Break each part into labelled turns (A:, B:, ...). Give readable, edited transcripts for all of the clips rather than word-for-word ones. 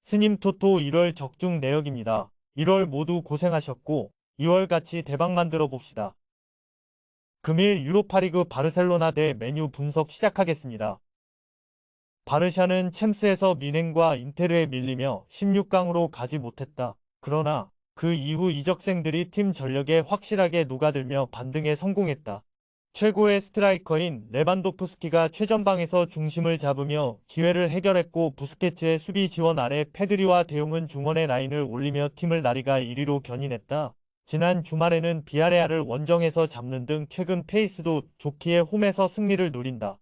A: 스님 토토 1월 적중 내역입니다. 1월 모두 고생하셨고 2월 같이 대박 만들어 봅시다. 금일 유로파리그 바르셀로나 대 메뉴 분석 시작하겠습니다. 바르샤는 챔스에서 미넨과 인테르에 밀리며 16강으로 가지 못했다. 그러나 그 이후 이적생들이 팀 전력에 확실하게 녹아들며 반등에 성공했다. 최고의 스트라이커인 레반도프스키가 최전방에서 중심을 잡으며 기회를 해결했고, 부스케츠의 수비 지원 아래 페드리와 대용은 중원의 라인을 올리며 팀을 라리가 1위로 견인했다. 지난 주말에는 비아레알을 원정에서 잡는 등 최근 페이스도 좋기에 홈에서 승리를 누린다.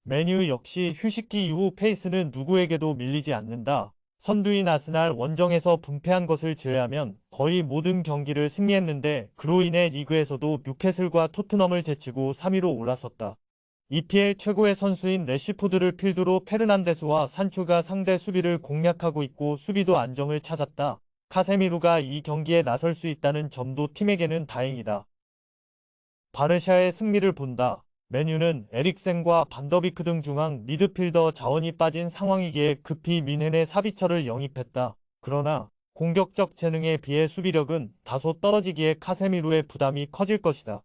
A: 메뉴 역시 휴식기 이후 페이스는 누구에게도 밀리지 않는다. 선두인 아스날 원정에서 분패한 것을 제외하면 거의 모든 경기를 승리했는데, 그로 인해 리그에서도 뉴캐슬과 토트넘을 제치고 3위로 올라섰다. EPL 최고의 선수인 레시포드를 필두로 페르난데스와 산초가 상대 수비를 공략하고 있고, 수비도 안정을 찾았다. 카세미루가 이 경기에 나설 수 있다는 점도 팀에게는 다행이다. 바르샤의 승리를 본다. 메뉴는 에릭센과 반더비크 등 중앙 미드필더 자원이 빠진 상황이기에 급히 민헨의 사비처를 영입했다. 그러나 공격적 재능에 비해 수비력은 다소 떨어지기에 카세미루의 부담이 커질 것이다.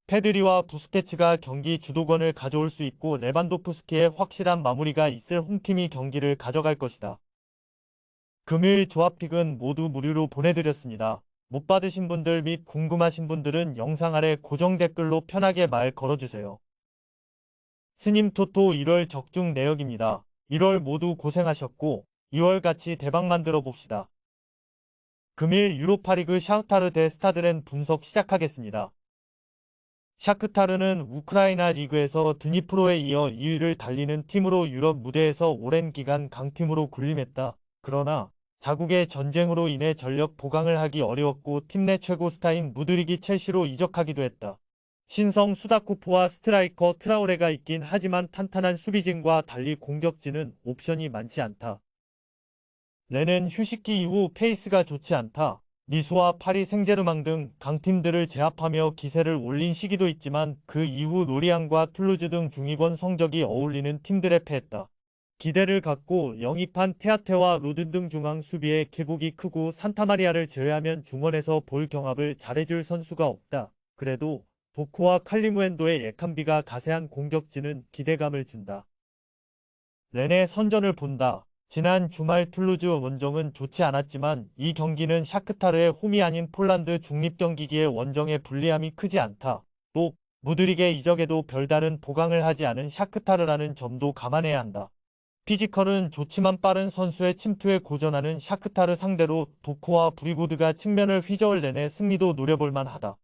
A: 페드리와 부스케츠가 경기 주도권을 가져올 수 있고, 레반도프스키의 확실한 마무리가 있을 홈팀이 경기를 가져갈 것이다. 금요일 조합픽은 모두 무료로 보내드렸습니다. 못 받으신 분들 및 궁금하신 분들은 영상 아래 고정 댓글로 편하게 말 걸어주세요. 스님 토토 1월 적중 내역입니다. 1월 모두 고생하셨고 2월 같이 대박 만들어 봅시다. 금일 유로파리그 샤흐타르 대 스타드렌 분석 시작하겠습니다. 샤크타르는 우크라이나 리그에서 드니프로에 이어 2위를 달리는 팀으로 유럽 무대에서 오랜 기간 강팀으로 군림했다. 그러나 자국의 전쟁으로 인해 전력 보강을 하기 어려웠고, 팀 내 최고 스타인 무드릭이 첼시로 이적하기도 했다. 신성 수다쿠프와 스트라이커 트라오레가 있긴 하지만 탄탄한 수비진과 달리 공격진은 옵션이 많지 않다. 레는 휴식기 이후 페이스가 좋지 않다. 니스와 파리 생제르맹 등 강팀들을 제압하며 기세를 올린 시기도 있지만, 그 이후 노리앙과 툴루즈 등 중위권 성적이 어울리는 팀들에 패했다. 기대를 갖고 영입한 테아테와 로든 등 중앙 수비의 기복이 크고, 산타마리아를 제외하면 중원에서 볼 경합을 잘해줄 선수가 없다. 그래도 도쿠와 칼리무엔도의 예칸비가 가세한 공격진은 기대감을 준다. 렌의 선전을 본다. 지난 주말 툴루즈 원정은 좋지 않았지만 이 경기는 샤크타르의 홈이 아닌 폴란드 중립경기기에 원정의 불리함이 크지 않다. 또 무드릭의 이적에도 별다른 보강을 하지 않은 샤크타르라는 점도 감안해야 한다. 피지컬은 좋지만 빠른 선수의 침투에 고전하는 샤크타르 상대로 도쿠와 브리고드가 측면을 휘저을 내내 승리도 노려볼만 하다.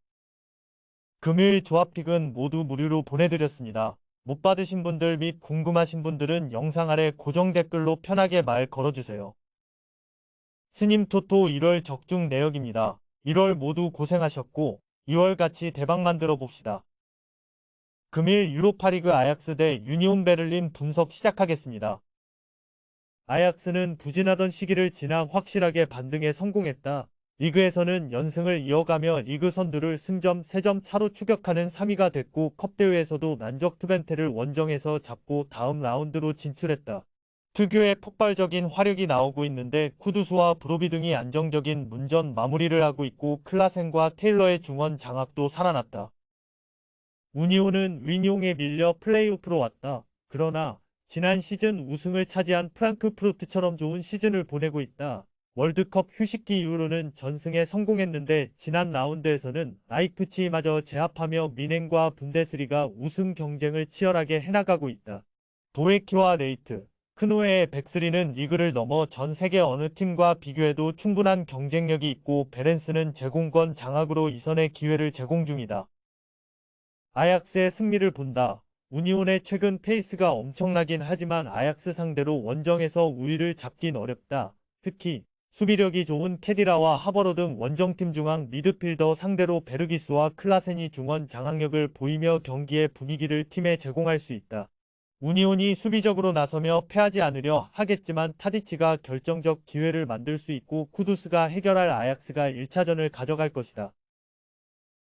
A: 금요일 조합픽은 모두 무료로 보내드렸습니다. 못 받으신 분들 및 궁금하신 분들은 영상 아래 고정 댓글로 편하게 말 걸어주세요. 스님 토토 1월 적중 내역입니다. 1월 모두 고생하셨고 2월 같이 대박 만들어 봅시다. 금일 유로파리그 아약스 대 유니온 베를린 분석 시작하겠습니다. 아약스는 부진하던 시기를 지나 확실하게 반등에 성공했다. 리그에서는 연승을 이어가며 리그 선두를 승점 3점 차로 추격하는 3위가 됐고, 컵대회에서도 난적 트벤테를 원정에서 잡고 다음 라운드로 진출했다. 특유의 폭발적인 화력이 나오고 있는데, 쿠두스와 브로비 등이 안정적인 문전 마무리를 하고 있고, 클라센과 테일러의 중원 장악도 살아났다. 우니온은 윈용에 밀려 플레이오프로 왔다. 그러나 지난 시즌 우승을 차지한 프랑크푸르트처럼 좋은 시즌을 보내고 있다. 월드컵 휴식기 이후로는 전승에 성공했는데, 지난 라운드에서는 라이프치히마저 제압하며 미넨과 분데스리가 우승 경쟁을 치열하게 해나가고 있다. 도에키와 레이트, 크노에의 백스리는 리그를 넘어 전 세계 어느 팀과 비교해도 충분한 경쟁력이 있고, 베렌스는 제공권 장악으로 이선의 기회를 제공 중이다. 아약스의 승리를 본다. 우니온의 최근 페이스가 엄청나긴 하지만 아약스 상대로 원정에서 우위를 잡긴 어렵다. 특히 수비력이 좋은 캐디라와 하버로 등 원정팀 중앙 미드필더 상대로 베르기스와 클라센이 중원 장악력을 보이며 경기의 분위기를 팀에 제공할 수 있다. 우니온이 수비적으로 나서며 패하지 않으려 하겠지만, 타디치가 결정적 기회를 만들 수 있고 쿠두스가 해결할 아약스가 1차전을 가져갈 것이다.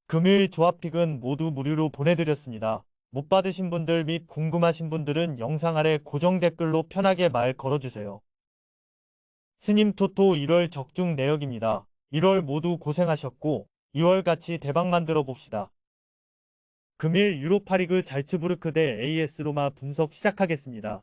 A: 금요일 조합픽은 모두 무료로 보내드렸습니다. 못 받으신 분들 및 궁금하신 분들은 영상 아래 고정 댓글로 편하게 말 걸어주세요. 스님 토토 1월 적중 내역입니다. 1월 모두 고생하셨고 2월 같이 대박 만들어 봅시다. 금일 유로파리그 잘츠부르크 대 AS 로마 분석 시작하겠습니다.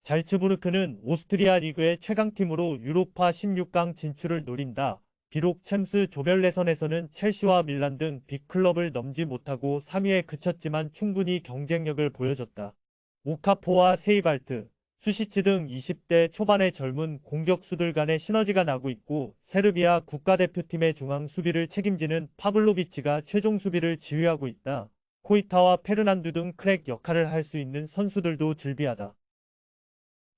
A: 잘츠부르크는 오스트리아 리그의 최강팀으로 유로파 16강 진출을 노린다. 비록 챔스 조별 예선에서는 첼시와 밀란 등 빅클럽을 넘지 못하고 3위에 그쳤지만 충분히 경쟁력을 보여줬다. 오카포와 세이발트, 수시츠 등 20대 초반의 젊은 공격수들 간의 시너지가 나고 있고 세르비아 국가대표팀의 중앙 수비를 책임지는 파블로비치가 최종 수비를 지휘하고 있다. 코이타와 페르난두 등 크랙 역할을 할 수 있는 선수들도 즐비하다.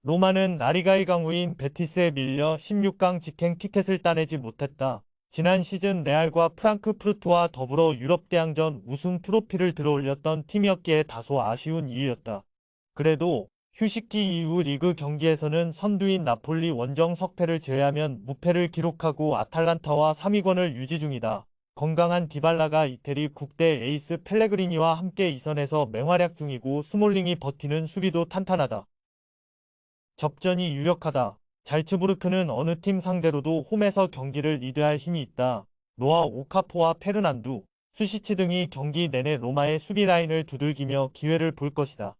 A: 로마는 나리가의 강호인 베티스에 밀려 16강 직행 티켓을 따내지 못했다. 지난 시즌 레알과 프랑크푸르트와 더불어 유럽대항전 우승 트로피를 들어올렸던 팀이었기에 다소 아쉬운 이유였다. 그래도 휴식기 이후 리그 경기에서는 선두인 나폴리 원정 석패를 제외하면 무패를 기록하고 아탈란타와 3위권을 유지 중이다. 건강한 디발라가 이태리 국대 에이스 펠레그리니와 함께 2선에서 맹활약 중이고 스몰링이 버티는 수비도 탄탄하다. 접전이 유력하다. 잘츠부르크는 어느 팀 상대로도 홈에서 경기를 리드할 힘이 있다. 노아 오카포와 페르난두, 수시치 등이 경기 내내 로마의 수비 라인을 두들기며 기회를 볼 것이다.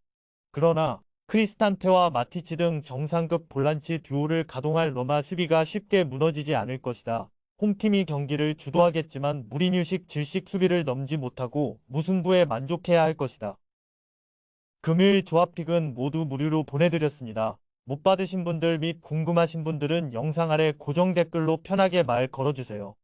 A: 그러나 크리스탄테와 마티치 등 정상급 볼란치 듀오를 가동할 로마 수비가 쉽게 무너지지 않을 것이다. 홈팀이 경기를 주도하겠지만 무리뉴식 질식 수비를 넘지 못하고 무승부에 만족해야 할 것이다. 금요일 조합픽은 모두 무료로 보내드렸습니다. 못 받으신 분들 및 궁금하신 분들은 영상 아래 고정 댓글로 편하게 말 걸어주세요.